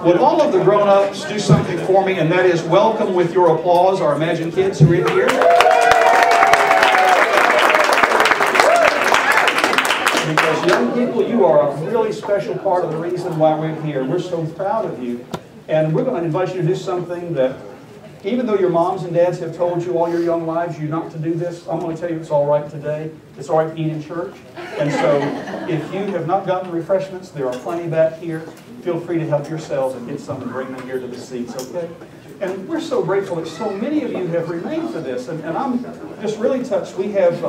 Would all of the grown-ups do something for me, and that is welcome with your applause our Imagine kids who are in here. Because young people, you are a really special part of the reason why we're here. We're so proud of you. And we're going to invite you to do something that, even though your moms and dads have told you all your young lives you not to do this, I'm going to tell you it's all right today. It's all right to eat in church. And so if you have not gotten refreshments, there are plenty back here. Feel free to help yourselves and get some and bring them here to the seats, okay? And we're so grateful that so many of you have remained for this. And I'm just really touched. We have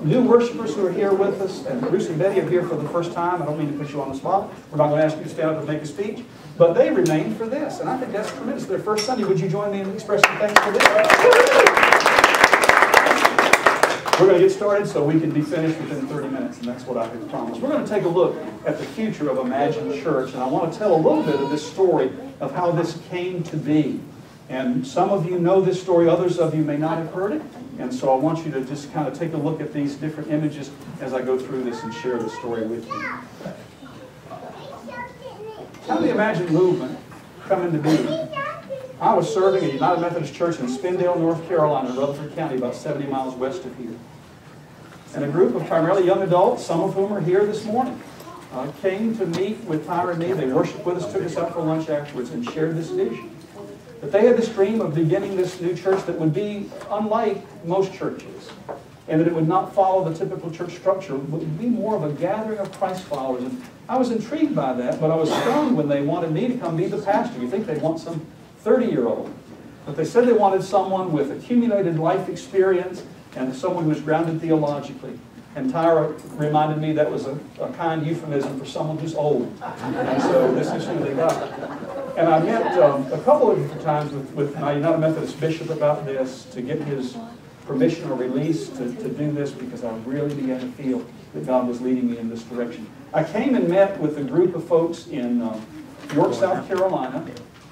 new worshipers who are here with us. And Bruce and Betty are here for the first time. I don't mean to put you on the spot. We're not going to ask you to stand up and make a speech. But they remained for this. And I think that's tremendous. Their first Sunday. Would you join me in expressing thanks for this? We're going to get started so we can be finished within 30 minutes, and that's what I have promised. We're going to take a look at the future of Imagine Church, and I want to tell a little bit of this story of how this came to be. And some of you know this story, others of you may not have heard it, and so I want you to just kind of take a look at these different images as I go through this and share the story with you. How did the Imagine movement come into being? I was serving at United Methodist Church in Spindale, North Carolina, Rutherford County, about 70 miles west of here. And a group of primarily young adults, some of whom are here this morning, came to meet with Tyra and me. They worshiped with us, took us out for lunch afterwards, and shared this vision. That they had this dream of beginning this new church that would be unlike most churches, and that it would not follow the typical church structure, but would be more of a gathering of Christ followers. And I was intrigued by that, but I was stunned when they wanted me to come be the pastor. You think they'd want some 30-year-old. But they said they wanted someone with accumulated life experience and someone who was grounded theologically. And Tyra reminded me that was a kind euphemism for someone who's old. And so this is who they got. And I met a couple of different times with my United Methodist bishop about this to get his permission or release to do this, because I really began to feel that God was leading me in this direction. I came and met with a group of folks in York, South Carolina,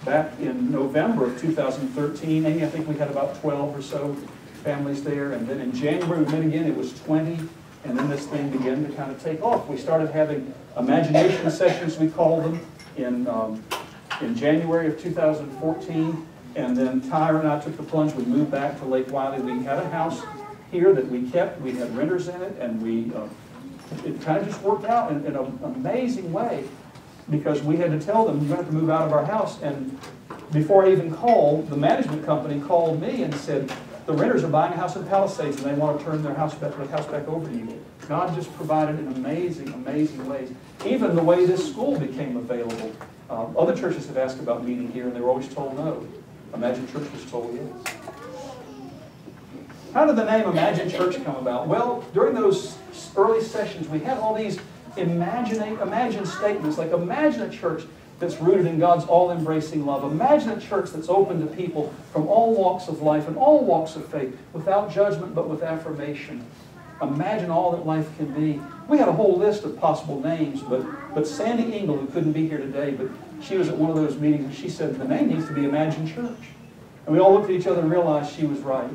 back in November of 2013. Amy, I think we had about 12 or so families there. And then in January, we met again, it was 20. And then this thing began to kind of take off. We started having imagination sessions, we called them, in January of 2014. And then Tyra and I took the plunge. We moved back to Lake Wiley. We had a house here that we kept. We had renters in it. And it kind of just worked out in an amazing way, because we had to tell them, you have to move out of our house. And before I even called, the management company called me and said, the renters are buying a house in Palisades and they want to turn their house back over to you. God just provided in amazing, amazing ways. Even the way this school became available. Other churches have asked about meeting here and they were always told no. Imagine Church was told yes. How did the name Imagine Church come about? Well, during those early sessions, we had all these imagine statements, like imagine a church that's rooted in God's all-embracing love. Imagine a church that's open to people from all walks of life and all walks of faith, without judgment but with affirmation. Imagine all that life can be. We had a whole list of possible names, but Sandy Engel, who couldn't be here today, but she was at one of those meetings, and she said, the name needs to be Imagine Church. And we all looked at each other and realized she was right.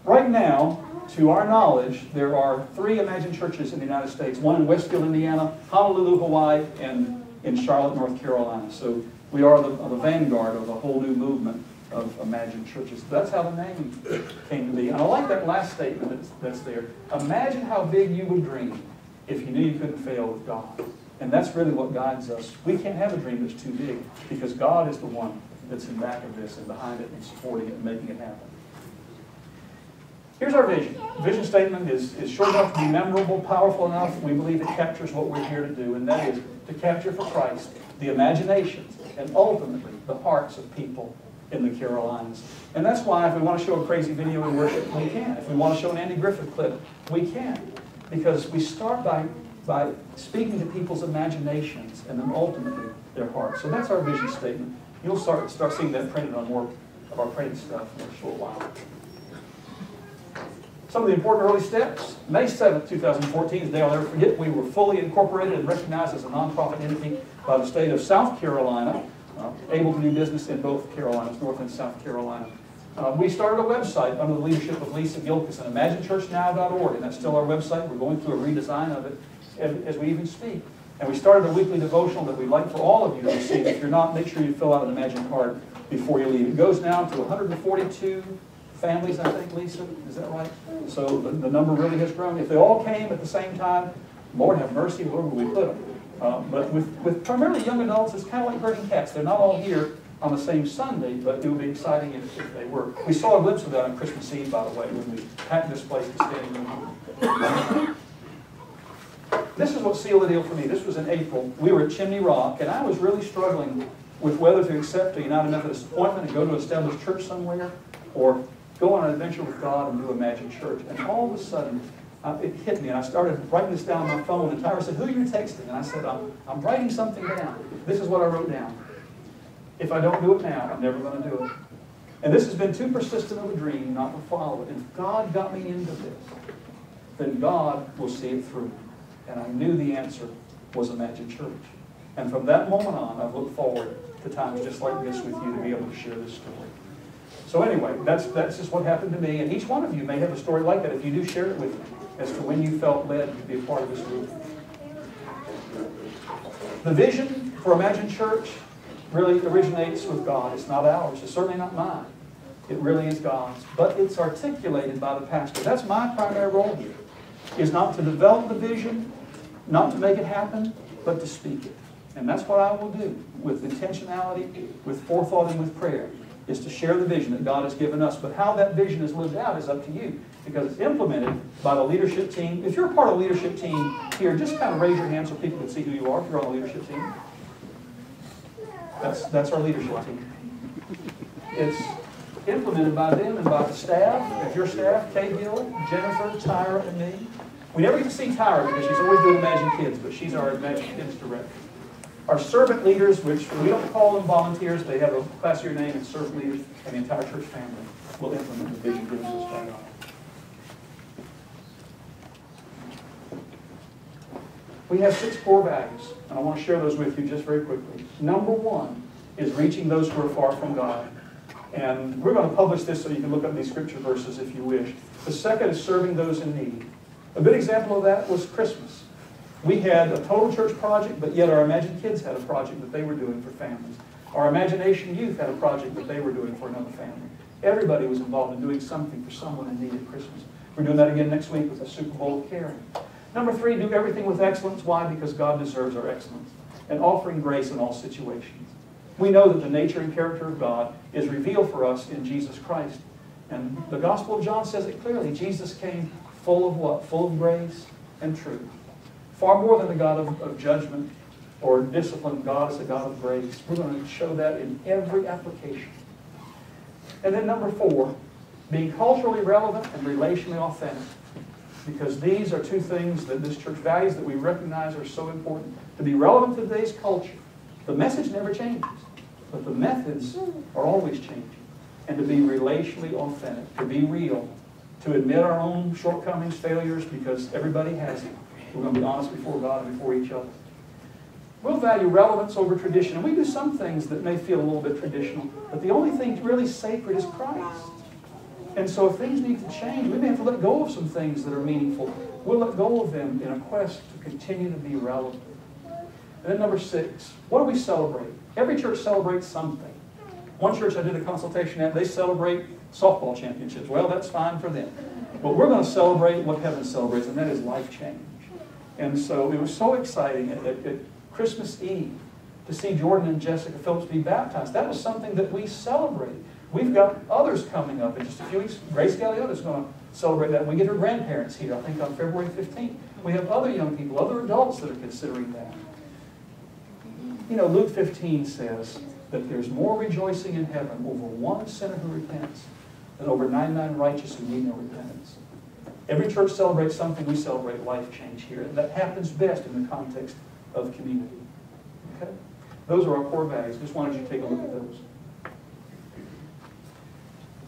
Right now, to our knowledge, there are 3 Imagine Churches in the United States, one in Westfield, Indiana, Honolulu, Hawaii, and in Charlotte, North Carolina. So we are the vanguard of a whole new movement of Imagine Churches. That's how the name came to be. And I like that last statement that's there. Imagine how big you would dream if you knew you couldn't fail with God. And that's really what guides us. We can't have a dream that's too big, because God is the one that's in back of this and behind it and supporting it and making it happen. Here's our vision. The vision statement is short enough to be memorable, powerful enough. We believe it captures what we're here to do, and that is to capture for Christ the imaginations and ultimately the hearts of people in the Carolinas. And that's why if we want to show a crazy video in worship, we can. If we want to show an Andy Griffith clip, we can. Because we start by speaking to people's imaginations and then ultimately their hearts. So that's our vision statement. You'll start seeing that printed on more of our printed stuff in a short while. Some of the important early steps. May 7th, 2014 is the day I'll never forget. We were fully incorporated and recognized as a nonprofit entity by the state of South Carolina, able to do business in both Carolinas, North and South Carolina. We started a website under the leadership of Lisa Gilkison, imaginechurchnow.org, and that's still our website. We're going through a redesign of it as we even speak. And we started a weekly devotional that we'd like for all of you to receive. If you're not, make sure you fill out an Imagine card before you leave. It goes now to 142 families, I think, Lisa. Is that right? So the number really has grown. If they all came at the same time, Lord have mercy, where would we put them? But with primarily young adults, it's kind of like herding cats. They're not all here on the same Sunday, but it would be exciting if they were. We saw a glimpse of that on Christmas Eve, by the way, when we packed this place to standing room. This is what sealed the deal for me. This was in April. We were at Chimney Rock, and I was really struggling with whether to accept a United Methodist appointment and go to an established church somewhere, or go on an adventure with God and do Imagine Church. And all of a sudden, it hit me, and I started writing this down on my phone, and Tyra said, "Who are you texting?" And I said, I'm writing something down. This is what I wrote down. If I don't do it now, I'm never going to do it. And this has been too persistent of a dream not to follow it. And if God got me into this, then God will see it through. And I knew the answer was Imagine Church. And from that moment on, I've looked forward to times just like this with you to be able to share this story. So anyway, that's just what happened to me. And each one of you may have a story like that if you do share it with me as to when you felt led to be a part of this group. The vision for Imagine Church really originates with God. It's not ours. It's certainly not mine. It really is God's. But it's articulated by the pastor. That's my primary role here, is not to develop the vision, not to make it happen, but to speak it. And that's what I will do with intentionality, with forethought, and with prayer, is to share the vision that God has given us. But how that vision is lived out is up to you, because it's implemented by the leadership team. If you're a part of the leadership team here, just kind of raise your hand so people can see who you are if you're on the leadership team. That's our leadership team. It's implemented by them and by the staff. If your staff, Kay Gill, Jennifer, Tyra, and me. We never get to see Tyra because she's always doing Imagine Kids, but she's our Imagine Kids director. Our servant leaders, which we don't call them volunteers, they have a classier name, and servant leaders, and the entire church family will implement the vision given to us by God. We have 6 core values, and I want to share those with you just very quickly. Number 1 is reaching those who are far from God. And we're going to publish this so you can look up these scripture verses if you wish. The second is serving those in need. A good example of that was Christmas. We had a total church project, but yet our Imagine Kids had a project that they were doing for families. Our Imagination Youth had a project that they were doing for another family. Everybody was involved in doing something for someone in need at Christmas. We're doing that again next week with the Super Bowl of Caring. Number 3, do everything with excellence. Why? Because God deserves our excellence. And offering grace in all situations. We know that the nature and character of God is revealed for us in Jesus Christ. And the Gospel of John says it clearly. Jesus came full of what? Full of grace and truth. Far more than a God of judgment or discipline. God is a God of grace. We're going to show that in every application. And then number 4, being culturally relevant and relationally authentic. Because these are 2 things that this church values that we recognize are so important. To be relevant to today's culture. The message never changes, but the methods are always changing. And to be relationally authentic, to be real, to admit our own shortcomings, failures, because everybody has them. We're going to be honest before God and before each other. We'll value relevance over tradition. And we do some things that may feel a little bit traditional, but the only thing really sacred is Christ. And so if things need to change, we may have to let go of some things that are meaningful. We'll let go of them in a quest to continue to be relevant. And then number 6, what do we celebrate? Every church celebrates something. One church I did a consultation at, they celebrate softball championships. Well, that's fine for them. But we're going to celebrate what heaven celebrates, and that is life change. And so it was so exciting at Christmas Eve to see Jordan and Jessica Phillips be baptized. That was something that we celebrated. We've got others coming up in just a few weeks. Grace Galliotta is going to celebrate that. We get her grandparents here, I think, on February 15th. We have other young people, other adults that are considering that. You know, Luke 15 says that there's more rejoicing in heaven over one sinner who repents than over 99 righteous who need no repentance. Every church celebrates something. We celebrate life change here. And that happens best in the context of community. Okay? Those are our core values. Just wanted you to take a look at those.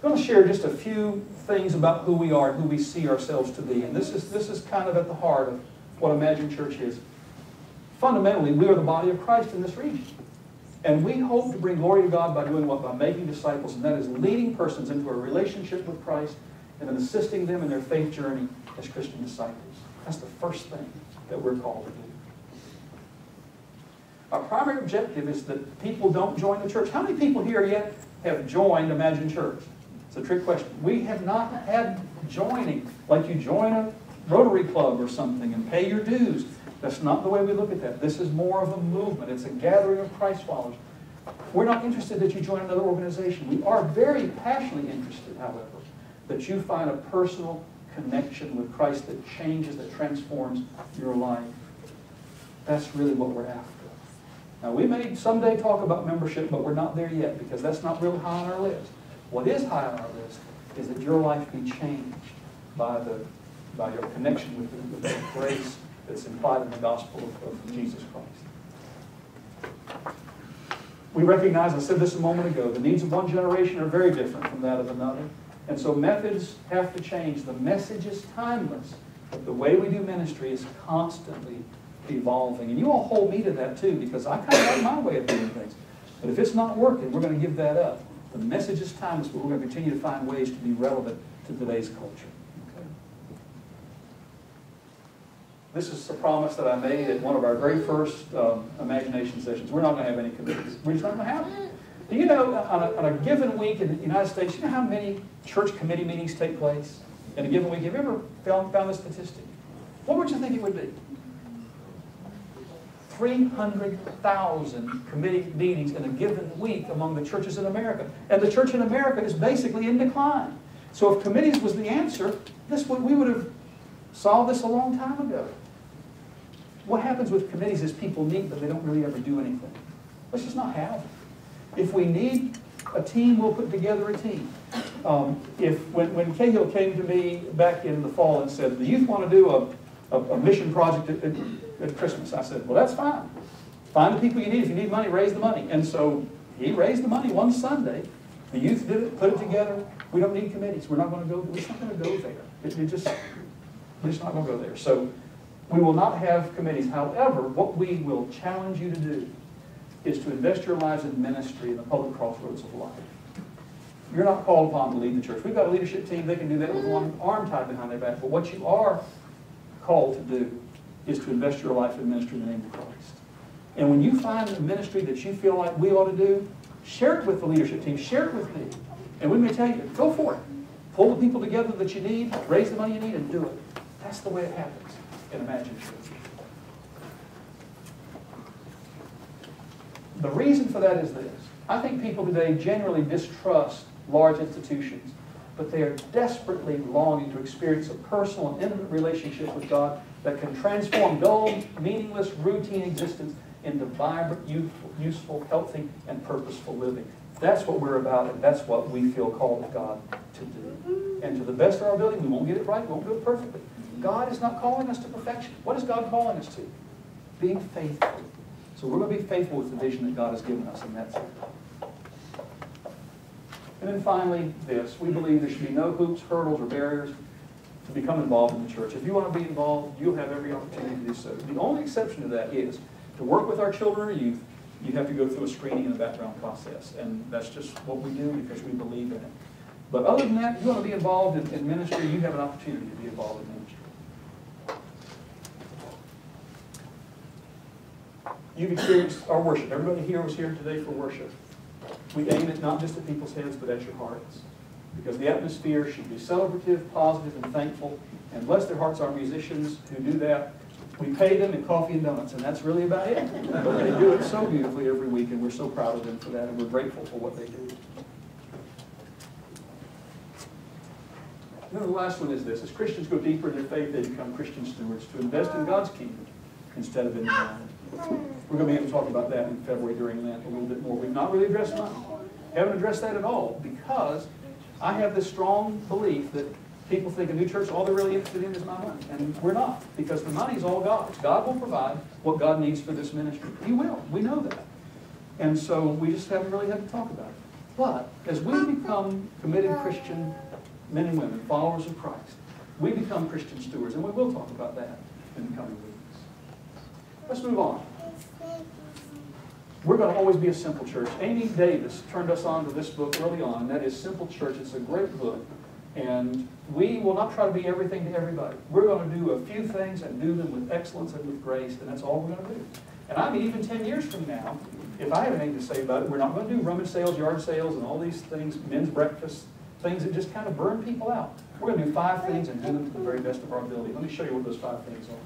I'm going to share just a few things about who we are and who we see ourselves to be. And this is kind of at the heart of what Imagine Church is. Fundamentally, we are the body of Christ in this region. And we hope to bring glory to God by doing what? By making disciples. And that is leading persons into a relationship with Christ and then assisting them in their faith journey as Christian disciples. That's the first thing that we're called to do. Our primary objective is that people don't join the church. How many people here yet have joined Imagine Church? It's a trick question. We have not had joining, like you join a Rotary Club or something and pay your dues. That's not the way we look at that. This is more of a movement. It's a gathering of Christ followers. We're not interested that you join another organization. We are very passionately interested, however, that you find a personal connection with Christ that changes, that transforms your life. That's really what we're after. Now, we may someday talk about membership, but we're not there yet because that's not really high on our list. What is high on our list is that your life be changed by your connection with the grace that's implied in the gospel of Jesus Christ. We recognize, I said this a moment ago, the needs of one generation are very different from that of another. And so methods have to change. The message is timeless, but the way we do ministry is constantly evolving. And you all hold me to that too, because I kind of like my way of doing things. But if it's not working, we're going to give that up. The message is timeless, but we're going to continue to find ways to be relevant to today's culture. Okay? This is a promise that I made at one of our very first imagination sessions. We're not going to have any committees. We're just not going to have them. Do you know, on a given week in the United States, you know how many church committee meetings take place in a given week? Have you ever found the statistic? What would you think it would be? 300,000 committee meetings in a given week among the churches in America. And the church in America is basically in decline. So if committees was the answer, we would have solved this a long time ago. What happens with committees is people meet, but they don't really ever do anything. Let's just not have them. If we need a team, we'll put together a team. When Cahill came to me back in the fall and said, the youth want to do a mission project at Christmas, I said, well, that's fine. Find the people you need. If you need money, raise the money. And so he raised the money one Sunday. The youth did it, put it together. We don't need committees. We're not going to go there. We're just not going to go there. So we will not have committees. However, what we will challenge you to do is to invest your lives in ministry in the public crossroads of life. You're not called upon to lead the church. We've got a leadership team. They can do that with one arm tied behind their back. But what you are called to do is to invest your life in ministry in the name of Christ. And when you find a ministry that you feel like we ought to do, share it with the leadership team. Share it with me. And we may tell you, go for it. Pull the people together that you need, raise the money you need, and do it. That's the way it happens in Imagine Church. The reason for that is this. I think people today generally distrust large institutions, but they are desperately longing to experience a personal and intimate relationship with God that can transform dull, meaningless, routine existence into vibrant, useful, healthy, and purposeful living. That's what we're about, and that's what we feel called of God to do. And to the best of our ability, we won't get it right, we won't do it perfectly. God is not calling us to perfection. What is God calling us to? Being faithful. So we're going to be faithful with the vision that God has given us, and that's it. And then finally, this. We believe there should be no hoops, hurdles, or barriers to become involved in the church. If you want to be involved, you'll have every opportunity to do so. The only exception to that is to work with our children or youth, you have to go through a screening and a background process. And that's just what we do because we believe in it. But other than that, if you want to be involved in ministry, you have an opportunity to be involved in ministry. You've experienced our worship. Everybody here was here today for worship. We aim it not just at people's heads, but at your hearts. Because the atmosphere should be celebrative, positive, and thankful. And bless their hearts, our musicians who do that. We pay them in coffee and donuts, and that's really about it. But they do it so beautifully every week, and we're so proud of them for that, and we're grateful for what they do. And then the last one is this. As Christians go deeper in their faith, they become Christian stewards to invest in God's kingdom instead of in their own. We're going to be able to talk about that in February during Lent a little bit more. We've not really addressed money. Haven't addressed that at all because I have this strong belief that people think a new church, all they're really interested in is my money. And we're not, because the money is all God's. God will provide what God needs for this ministry. He will. We know that. And so we just haven't really had to talk about it. But as we become committed Christian men and women, followers of Christ, we become Christian stewards. And we will talk about that in the coming weeks. Let's move on. We're going to always be a simple church. Amy Davis turned us on to this book early on, and that is Simple Church. It's a great book. And we will not try to be everything to everybody. We're going to do a few things and do them with excellence and with grace, and that's all we're going to do. And I mean, even 10 years from now, if I have anything to say about it, we're not going to do rummage sales, yard sales, and all these things, men's breakfast, things that just kind of burn people out. We're going to do 5 things and do them to the very best of our ability. Let me show you what those 5 things are.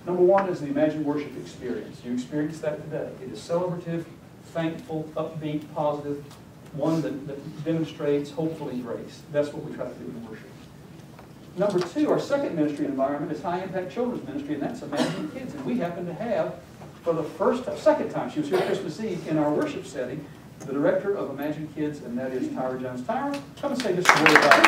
Number 1 is the Imagine Worship experience. You experienced that today. It is celebrative, thankful, upbeat, positive, one that demonstrates, hopefully, grace. That's what we try to do in worship. Number 2, our second ministry environment is High Impact Children's Ministry, and that's Imagine Kids. And we happen to have, for the second time, she was here Christmas Eve in our worship setting, the director of Imagine Kids, and that is Tyra Jones. Tyra, come and say just a word about it.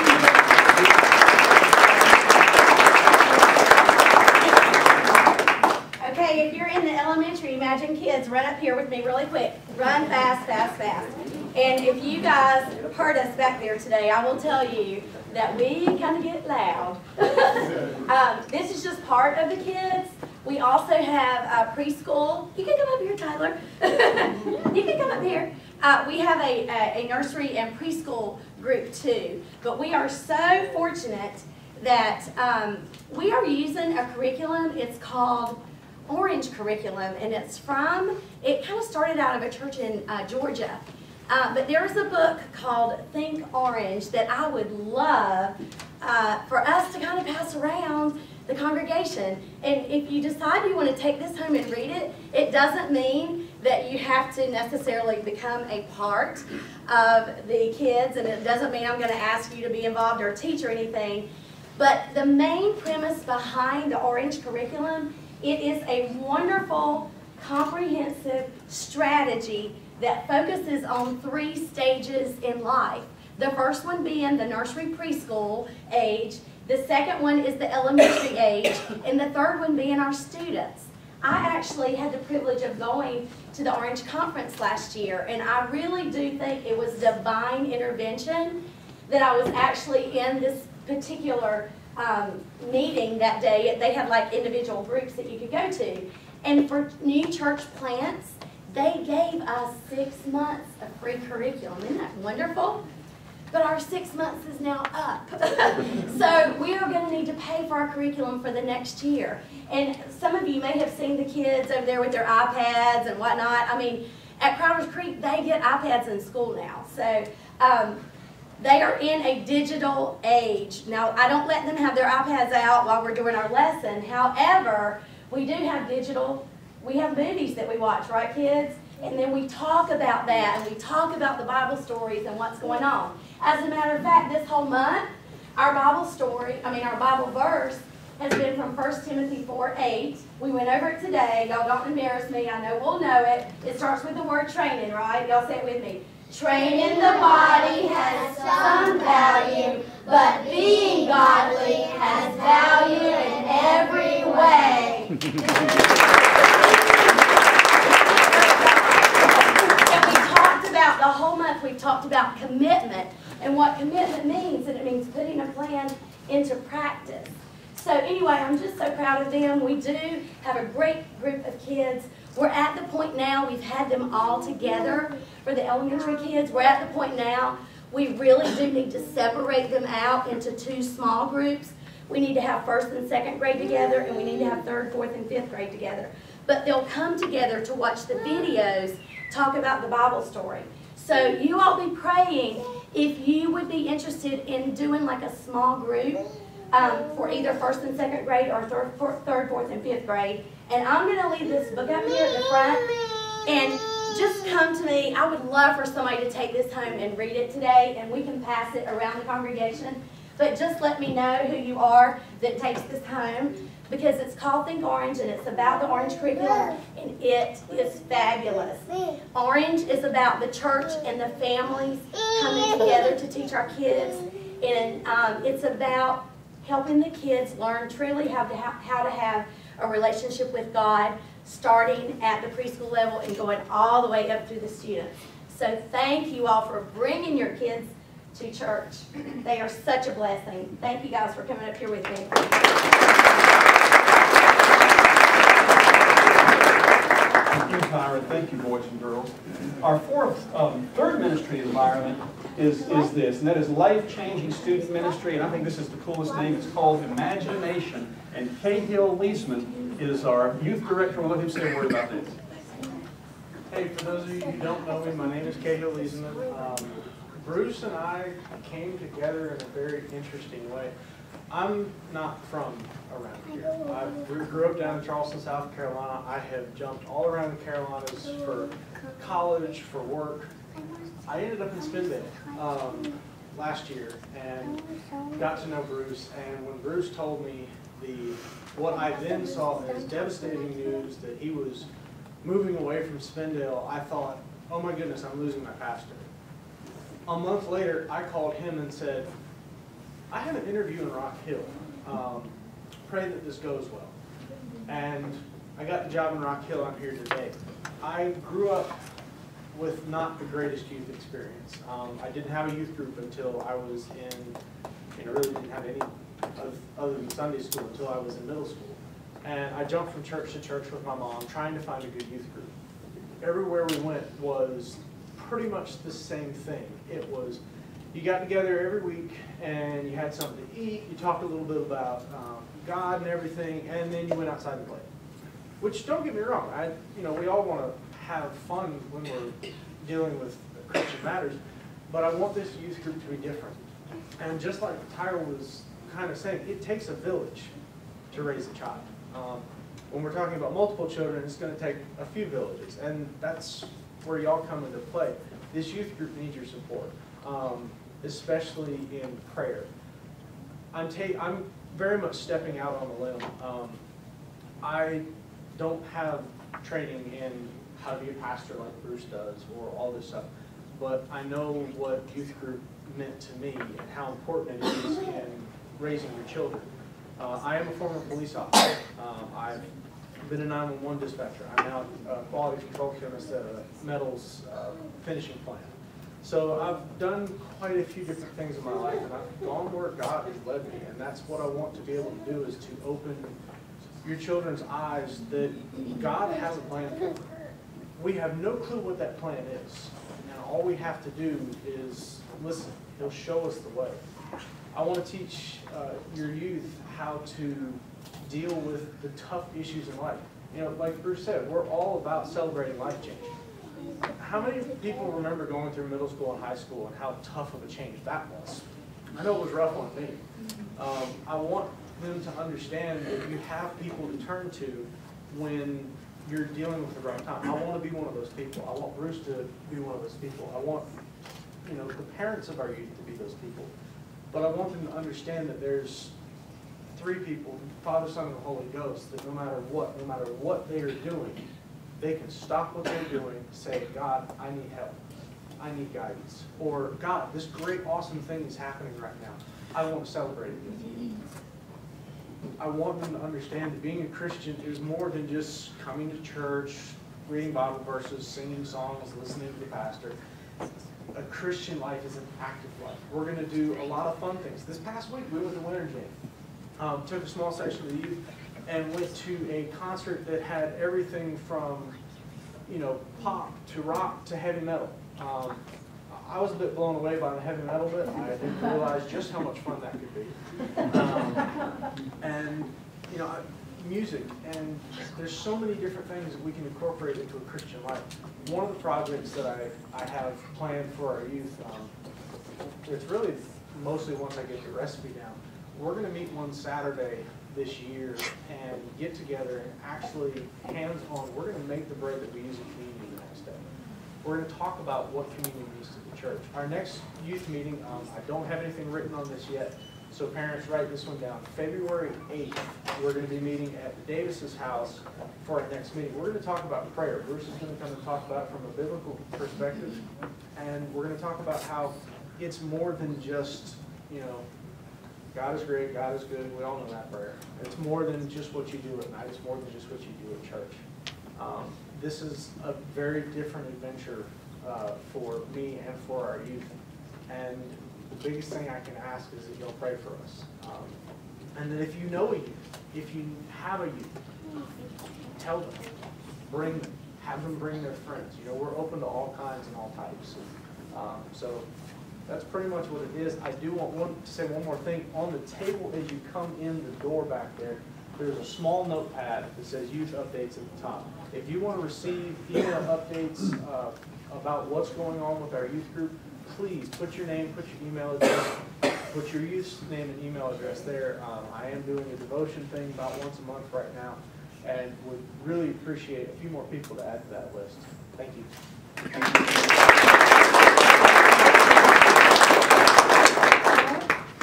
Okay, if you're in the elementary Imagine Kids, run up here with me really quick. Run fast, fast, fast. And if you guys heard us back there today, I will tell you that we kind of get loud. This is just part of the kids. We also have preschool. You can come up here, Tyler. You can come up here. We have a nursery and preschool group too. But we are so fortunate that we are using a curriculum. It's called Orange Curriculum, and it kind of started out of a church in Georgia. But there's a book called Think Orange that I would love for us to kind of pass around the congregation. And if you decide you want to take this home and read it, it doesn't mean that you have to necessarily become a part of the kids, and it doesn't mean I'm going to ask you to be involved or teach or anything. But the main premise behind the Orange Curriculum, it is a wonderful, comprehensive strategy that focuses on 3 stages in life. The first one being the nursery preschool age, the second one is the elementary age, and the third one being our students. I actually had the privilege of going to the Orange Conference last year, and I really do think it was divine intervention that I was actually in this particular meeting that day. They had like individual groups that you could go to. And for new church plants, they gave us 6 months of free curriculum. Isn't that wonderful? But our 6 months is now up. So we are going to need to pay for our curriculum for the next year. And some of you may have seen the kids over there with their iPads and whatnot. I mean, at Crowder's Creek, they get iPads in school now. So they are in a digital age. Now, I don't let them have their iPads out while we're doing our lesson. However, we do have digital. We have movies that we watch, right, kids? And then we talk about that, and we talk about the Bible stories and what's going on. As a matter of fact, this whole month, our Bible verse has been from 1 Timothy 4:8. We went over it today. Y'all don't embarrass me. I know we'll know it. It starts with the word training, right? Y'all say it with me. Training the body has some value, but being godly has value in every way. And we talked about, the whole month we've talked about commitment and what commitment means, and it means putting a plan into practice. So anyway, I'm just so proud of them. We do have a great group of kids. We're at the point now, we've had them all together for the elementary kids. We're at the point now, we really do need to separate them out into 2 small groups. We need to have 1st and 2nd grade together, and we need to have 3rd, 4th, and 5th grade together. But they'll come together to watch the videos, talk about the Bible story. So you all be praying if you would be interested in doing like a small group for either 1st and 2nd grade or 3rd, 4th, and 5th grade. And I'm going to leave this book up here at the front. And just come to me. I would love for somebody to take this home and read it today, and we can pass it around the congregation. But just let me know who you are that takes this home, because it's called Think Orange, and it's about the Orange Curriculum, and it is fabulous. Orange is about the church and the families coming together to teach our kids, and it's about helping the kids learn truly how to have a relationship with God, starting at the preschool level and going all the way up through the students. So thank you all for bringing your kids to church. They are such a blessing. Thank you guys for coming up here with me. Kyron. Thank you, boys and girls. Our third ministry environment is this, and that is life-changing student ministry, and I think this is the coolest name. It's called Imagination, and Cahill Leisman is our youth director. We'll let him say a word about this. Hey, for those of you who don't know me, my name is Cahill Leisman. Bruce and I came together in a very interesting way. I'm not from around here. I grew up down in Charleston, South Carolina. I have jumped all around the Carolinas for college, for work. I ended up in Spindale last year and got to know Bruce. And when Bruce told me what I then saw as devastating news that he was moving away from Spindale, I thought, oh my goodness, I'm losing my pastor. A month later, I called him and said, I have an interview in Rock Hill. Pray that this goes well. And I got the job in Rock Hill. I'm here today. I grew up with not the greatest youth experience. I didn't have a youth group until I was really didn't have any other than Sunday school until I was in middle school. And I jumped from church to church with my mom, trying to find a good youth group. Everywhere we went was pretty much the same thing. It was, you got together every week and you had something to eat, you talked a little bit about God and everything, and then you went outside and played. Which, don't get me wrong, we all want to have fun when we're dealing with Christian matters, but I want this youth group to be different. And just like Tyra was kind of saying, it takes a village to raise a child. When we're talking about multiple children, it's going to take a few villages, and that's where y'all come into play. This youth group needs your support, especially in prayer. I'm very much stepping out on a limb. I don't have training in how to be a pastor like Bruce does or all this stuff, but I know what youth group meant to me and how important it is in raising your children. I am a former police officer. I've been a 911 dispatcher. I'm now a quality control chemist at a metals finishing plant. So I've done quite a few different things in my life, and I've gone where God has led me, and that's what I want to be able to do, is to open your children's eyes that God has a plan for them. We have no clue what that plan is, and all we have to do is listen. He'll show us the way. I want to teach your youth how to deal with the tough issues in life. Like Bruce said, we're all about celebrating life change. How many people remember going through middle school and high school and how tough of a change that was? I know it was rough on me. I want them to understand that you have people to turn to when you're dealing with the rough time. I want to be one of those people. I want Bruce to be one of those people. I want the parents of our youth to be those people. But I want them to understand that there's three people, Father, Son, and the Holy Ghost, that no matter what they are doing, they can stop what they're doing, say, God, I need help. I need guidance. Or, God, this great, awesome thing is happening right now. I want to celebrate it with you. I want them to understand that being a Christian is more than just coming to church, reading Bible verses, singing songs, listening to the pastor. A Christian life is an active life. We're going to do a lot of fun things. This past week, we went to Winter Jam. Took a small section of the youth and went to a concert that had everything from, pop to rock to heavy metal. I was a bit blown away by the heavy metal bit. I didn't realize just how much fun that could be. Music, and there's so many different things that we can incorporate into a Christian life. One of the projects that I have planned for our youth, it's really mostly once I get the recipe down. We're going to meet one Saturday this year and get together and actually hands-on, we're going to make the bread that we use in communion the next day. We're going to talk about what communion means to the church. Our next youth meeting, I don't have anything written on this yet, so parents, write this one down. February 8th, we're going to be meeting at the Davis's house for our next meeting. We're going to talk about prayer. Bruce is going to come and talk about it from a biblical perspective, and we're going to talk about how it's more than just, God is great, God is good, we all know that prayer. It's more than just what you do at night, it's more than just what you do at church. This is a very different adventure for me and for our youth. And the biggest thing I can ask is that you'll pray for us. And that if you know a youth, if you have a youth, tell them, bring them, have them bring their friends. You know, we're open to all kinds and all types. So that's pretty much what it is. I do want to say one more thing. On the table as you come in the door back there, there's a small notepad that says youth updates at the top. If you want to receive email updates about what's going on with our youth group, please put your name, put your email address, put your youth's name and email address there. I am doing a devotion thing about once a month right now, and would really appreciate a few more people to add to that list. Thank you.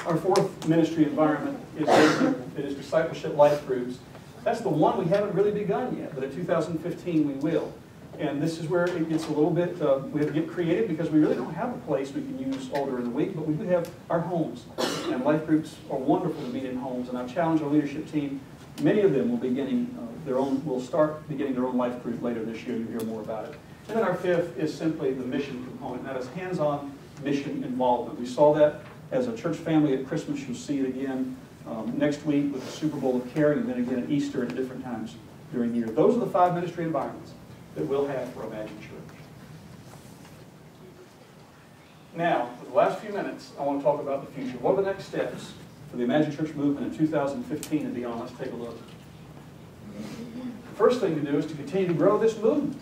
Our fourth ministry environment is discipleship life groups. That's the one we haven't really begun yet, but in 2015 we will. And this is where it gets a little bit, we have to get creative because we really don't have a place we can use all during the week, but we do have our homes. And life groups are wonderful to meet in homes, and I've challenged our leadership team. Many of them will start beginning their own life group later this year. You'll hear more about it. And then our fifth is simply the mission component. That is hands-on mission involvement. We saw that as a church family at Christmas. You'll see it again next week with the Super Bowl of Caring, and then again at Easter and at different times during the year. Those are the 5 ministry environments that we'll have for Imagine Church. Now, for the last few minutes, I want to talk about the future. What are the next steps for the Imagine Church movement in 2015 and beyond? Let's take a look. The first thing to do is to continue to grow this movement.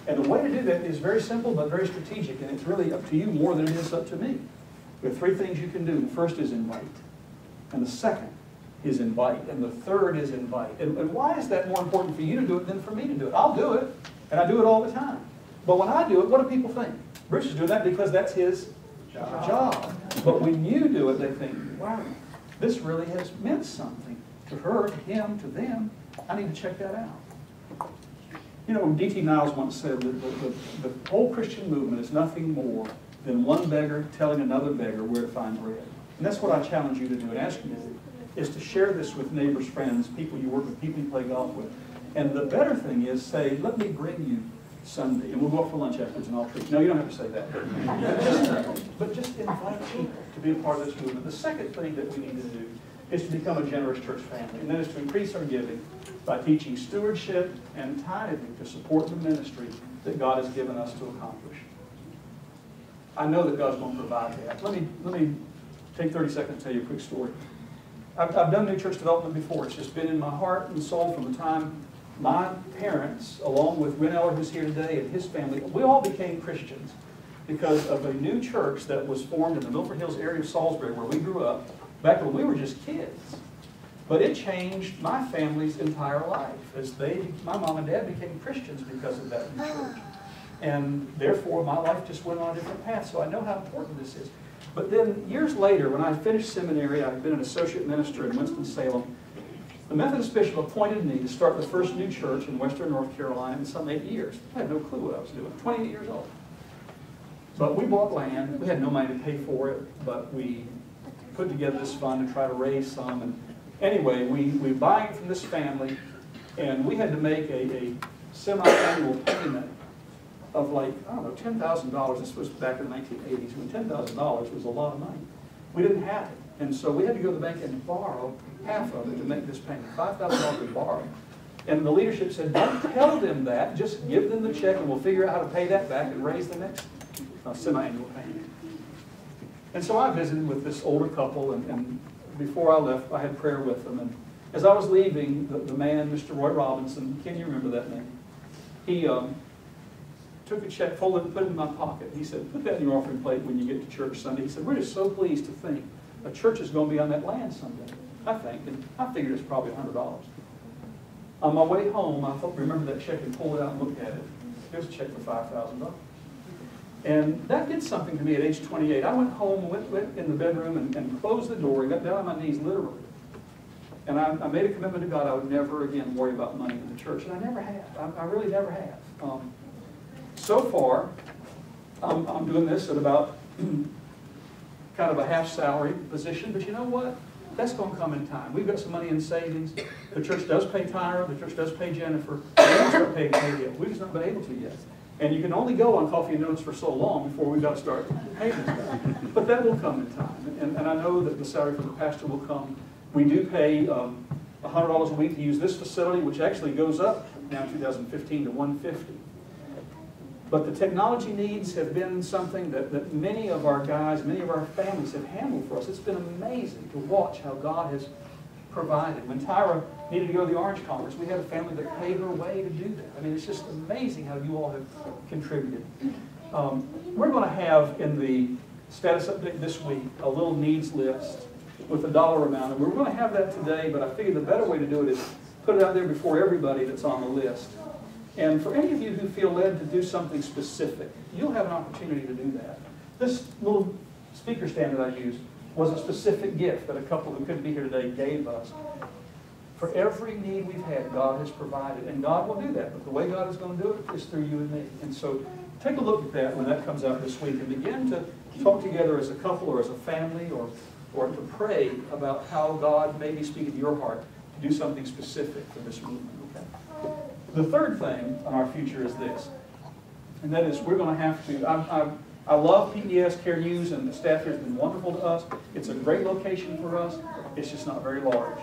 And the way to do that is very simple but very strategic, and it's really up to you more than it is up to me. There are 3 things you can do. The first is invite. And the second is invite. And the third is invite. And why is that more important for you to do it than for me to do it? I'll do it, and I do it all the time. But when I do it, what do people think? Bruce is doing that because that's his job. But when you do it, they think, wow, this really has meant something to her, to him, to them. I need to check that out. You know, D.T. Niles once said that the whole Christian movement is nothing more than one beggar telling another beggar where to find bread. And that's what I challenge you to do and ask you to do, is to share this with neighbors, friends, people you work with, people you play golf with. And the better thing is say, let me bring you Sunday, and we'll go out for lunch afterwards and I'll treat you. No, you don't have to say that. But just invite people to be a part of this movement. The second thing that we need to do is to become a generous church family, and that is to increase our giving by teaching stewardship and tithing to support the ministry that God has given us to accomplish. I know that God's going to provide that. Let me take 30 seconds to tell you a quick story. I've done new church development before. It's just been in my heart and soul from the time my parents, along with Ren Eller, who's here today, and his family, we all became Christians because of a new church that was formed in the Milford Hills area of Salisbury, where we grew up, back when we were just kids. But it changed my family's entire life as my mom and dad became Christians because of that new church. And therefore, my life just went on a different path, so I know how important this is. But then, years later, when I finished seminary, I'd been an associate minister in Winston-Salem. The Methodist bishop appointed me to start the first new church in western North Carolina in some 8 years. I had no clue what I was doing, 28 years old. But we bought land. We had no money to pay for it, but we put together this fund to try to raise some. And anyway, we buying from this family, and we had to make a semi-annual payment of like, I don't know, $10,000. This was back in the 1980s when $10,000 was a lot of money. We didn't have it. And so we had to go to the bank and borrow half of it to make this payment. $5,000 we borrowed. And the leadership said, don't tell them that. Just give them the check and we'll figure out how to pay that back and raise the next semi-annual payment. And so I visited with this older couple, and before I left, I had prayer with them. And as I was leaving, the man, Mr. Roy Robinson, can you remember that name? He took a check, folded it, put it in my pocket. He said, put that in your offering plate when you get to church Sunday. He said, we're just so pleased to think a church is going to be on that land someday. I think, and I figured it's probably $100. On my way home, I remember that check and pulled it out and looked at it. Here's a check for $5,000. And that did something to me at age 28. I went home, went in the bedroom and closed the door and got down on my knees, literally. And I made a commitment to God I would never again worry about money in the church. And I never have. I really never have. So far, I'm doing this at about kind of a half-salary position, but you know what? That's going to come in time. We've got some money in savings. The church does pay Tyra. The church does pay Jennifer. We're going to start paying Katie. We've just not been able to yet. And you can only go on coffee and notes for so long before we've got to start paying them. But that will come in time. And I know that the salary for the pastor will come. We do pay $100 a week to use this facility, which actually goes up now in 2015 to $150. But the technology needs have been something that many of our guys, many of our families have handled for us. It's been amazing to watch how God has provided. When Tyra needed to go to the Orange Conference, we had a family that paid her way to do that. I mean, it's just amazing how you all have contributed. We're going to have in the status update this week a little needs list with a dollar amount. And we're going to have that today, but I figured the better way to do it is put it out there before everybody that's on the list. And for any of you who feel led to do something specific, you'll have an opportunity to do that. This little speaker stand that I used was a specific gift that a couple who couldn't be here today gave us. For every need we've had, God has provided, and God will do that. But the way God is going to do it is through you and me. And so take a look at that when that comes out this week and begin to talk together as a couple or as a family or to pray about how God may be speaking to your heart to do something specific for this movement. Okay? The third thing on our future is this, and that is we're going to have to, I love PES Care News, and the staff here has been wonderful to us. It's a great location for us. It's just not very large.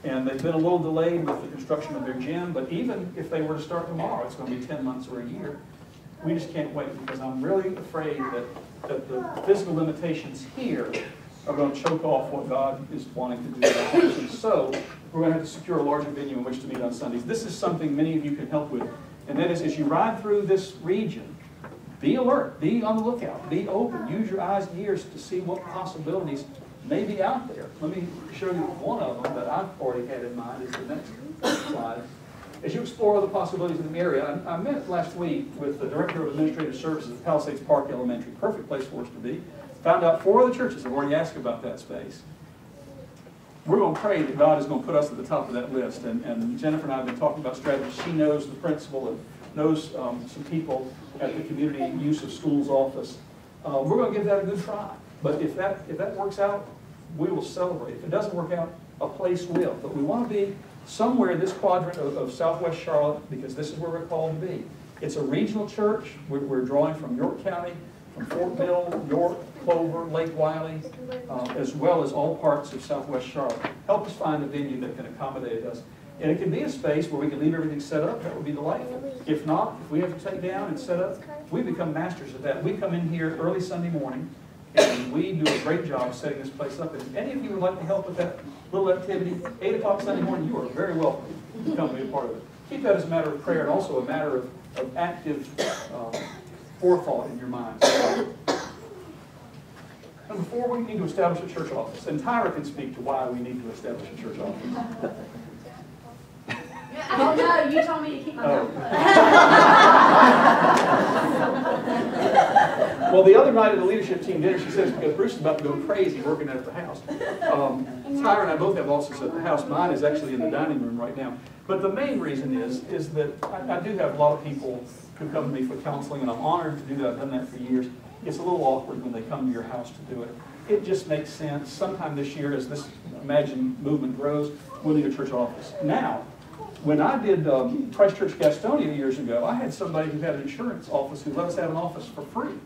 And they've been a little delayed with the construction of their gym, but even if they were to start tomorrow, it's going to be 10 months or a year. We just can't wait because I'm really afraid that the physical limitations here are going to choke off what God is wanting to do. And so we're going to have to secure a larger venue in which to meet on Sundays. This is something many of you can help with. And that is, as you ride through this region, be alert, be on the lookout, be open, use your eyes and ears to see what possibilities may be out there. Let me show you one of them that I've already had in mind is the next slide. As you explore other possibilities in the area, I met last week with the Director of Administrative Services at Palisades Park Elementary. Perfect place for us to be. Found out 4 other churches have already asked about that space. We're going to pray that God is going to put us at the top of that list. And Jennifer and I have been talking about strategy. She knows the principal and knows some people at the Community Use of Schools office. We're going to give that a good try. But if that works out, we will celebrate. If it doesn't work out, a place will. But we want to be somewhere in this quadrant of Southwest Charlotte because this is where we're called to be. It's a regional church. We're drawing from York County, from Fort Mill, York, Clover, Lake Wiley, as well as all parts of Southwest Charlotte. Help us find a venue that can accommodate us. And it can be a space where we can leave everything set up. That would be delightful. If not, if we have to take down and set up, we become masters of that. We come in here early Sunday morning, and we do a great job setting this place up. And if any of you would like to help with that little activity, 8 o'clock Sunday morning, you are very welcome to come be a part of it. Keep that as a matter of prayer and also a matter of active forethought in your mind. Number 4, we need to establish a church office. And Tyra can speak to why we need to establish a church office. Oh no, you told me to keep my mouth shut. Well, the other night at the leadership team dinner, she says because Bruce is about to go crazy working at the house. Tyra and I both have offices at the house. Mine is actually in the dining room right now. But the main reason is that I do have a lot of people who come to me for counseling, and I'm honored to do that. I've done that for years. It's a little awkward when they come to your house to do it. It just makes sense. Sometime this year, as this Imagine movement grows, we'll need a church office. Now, when I did Christ Church Gastonia years ago, I had somebody who had an insurance office who let us have an office for free.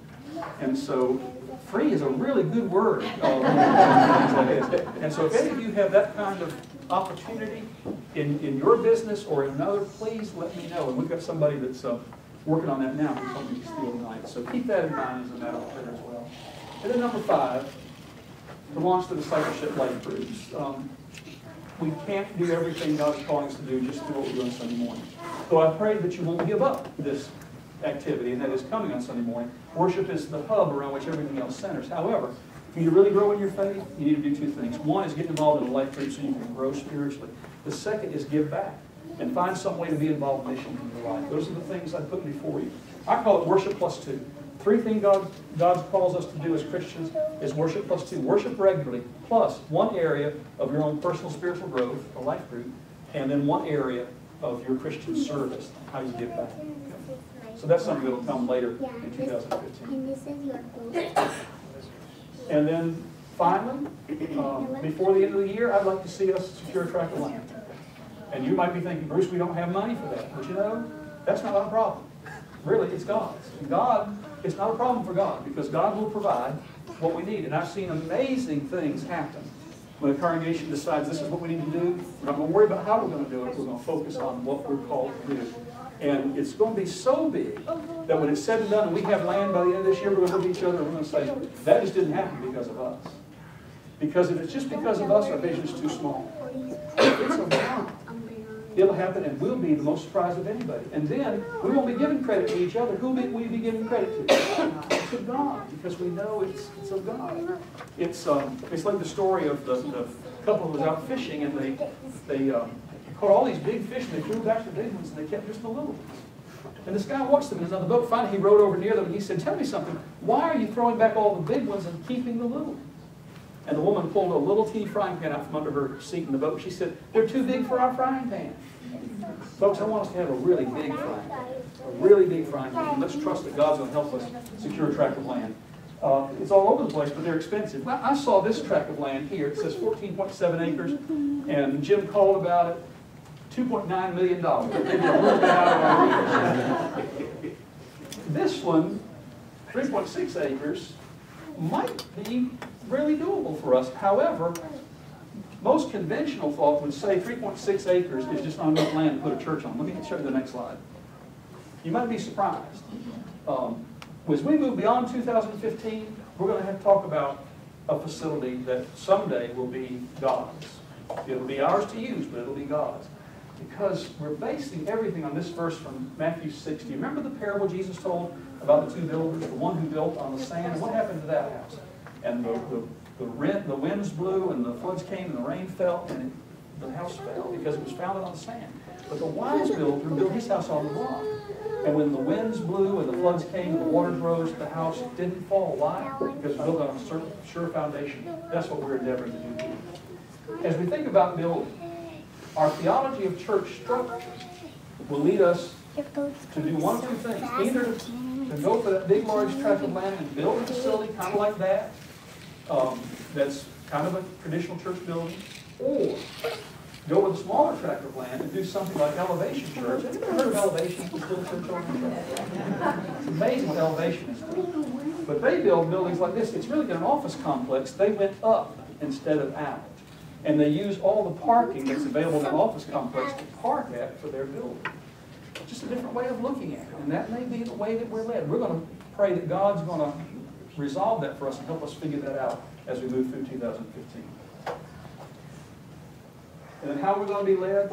And so free is a really good word. And so if any of you have that kind of opportunity in your business or in another, please let me know. And we've got somebody that's working on that now who's helping me steal tonight. So keep that in mind as a matter of prayer as well. And then number 5, to launch the discipleship life groups. We can't do everything God is calling us to do just through what we do on Sunday morning. So I pray that you won't give up this activity, and that is coming on Sunday morning. Worship is the hub around which everything else centers. However, for you to really grow in your faith, you need to do 2 things. One is get involved in a life group so you can grow spiritually. The second is give back and find some way to be involved in mission in your life. Those are the things I put before you. I call it worship plus 2. 3 things God calls us to do as Christians is worship plus 2. Worship regularly, plus 1 area of your own personal spiritual growth, a life group, and then 1 area of your Christian service, how you give back. So that's something that will come later in 2015. And then finally, before the end of the year, I'd like to see us secure a tract of land. And you might be thinking, Bruce, we don't have money for that. But you know, that's not our problem. Really, it's God's. It's not a problem for God because God will provide what we need. And I've seen amazing things happen when a congregation decides this is what we need to do. We're not going to worry about how we're going to do it. We're going to focus on what we're called to do. And it's going to be so big that when it's said and done and we have land by the end of this year, we're going to look at each other and we're going to say, that just didn't happen because of us. Because if it's just because of us, our vision is too small. If it's of God, it'll happen and we'll be the most surprised of anybody. And then we won't be giving credit to each other. Who will we be giving credit to? To God, because we know it's of God. It's like the story of the couple who was out fishing and they caught all these big fish and they threw back the big ones and they kept just the little ones. And this guy watched them in another boat. Finally, he rowed over near them and he said, "Tell me something. Why are you throwing back all the big ones and keeping the little ones?" And the woman pulled a little teeny frying pan out from under her seat in the boat. She said, "They're too big for our frying pan." Folks, I want us to have a really big frying pan. A really big frying pan. And let's trust that God's going to help us secure a tract of land. It's all over the place, but they're expensive. Well, I saw this tract of land here. It says 14.7 acres. And Jim called about it. $2.9 million. Maybe a little bit out of our reach. This one, 3.6 acres, might be really doable for us. However, most conventional thought would say 3.6 acres is just not enough land to put a church on. Let me show you the next slide. You might be surprised. As we move beyond 2015, we're going to have to talk about a facility that someday will be God's. It'll be ours to use, but it'll be God's. Because we're basing everything on this verse from Matthew 6. Do you remember the parable Jesus told about the two builders? The one who built on the sand. What happened to that house? And the winds blew and the floods came and the rain fell and the house fell because it was founded on the sand. But the wise builder built his house on the rock. And when the winds blew and the floods came and the waters rose, the house didn't fall. Why? Because it was built on a sure foundation. That's what we're endeavoring to do here. As we think about building, our theology of church structure will lead us to do one of two things. Either to go for that big, large tract of land and build a facility kind of like that, that's kind of a traditional church building, or go with a smaller tract of land and do something like Elevation Church. Have you ever heard of Elevation? It's amazing what Elevation is doing. But they build buildings like this. It's really an office complex. They went up instead of out. And they use all the parking that's available in an office complex to park at for their building. Just a different way of looking at it. And that may be the way that we're led. We're going to pray that God's going to resolve that for us and help us figure that out as we move through 2015. And then how are we going to be led?